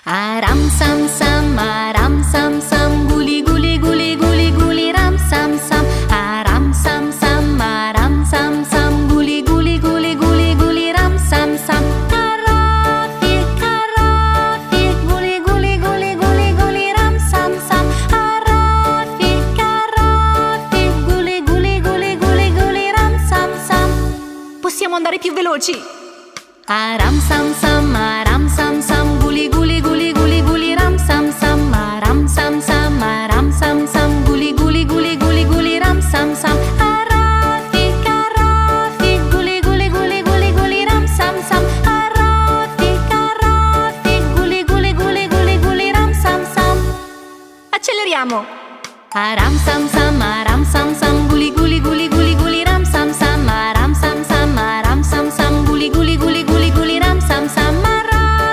Aram sam sam, aram sam sam, guli guli guli guli guli ram sam sam. Aram sam sam, aram sam sam, guli guli guli guli guli ram sam sam. Carafi, carafi, guli guli guli guli guli ram sam sam. Carafi, carafi, guli guli guli guli guli ram sam sam. Possiamo andare più veloci? Aram sam sam, aram sam sam, guli guli guli guli guli ram sam sam. Aram sam sam, aram sam sam, guli guli guli guli guli ram sam sam. Carafi, carafi, guli guli guli guli guli ram sam sam. Carafi, carafi, guli guli guli guli guli ram sam sam. Acceleriamo! Aram sam sam, aram sam sam, guli guli guli guli guli ram sam sam. Aram sam sam, aram sam sam, guli guli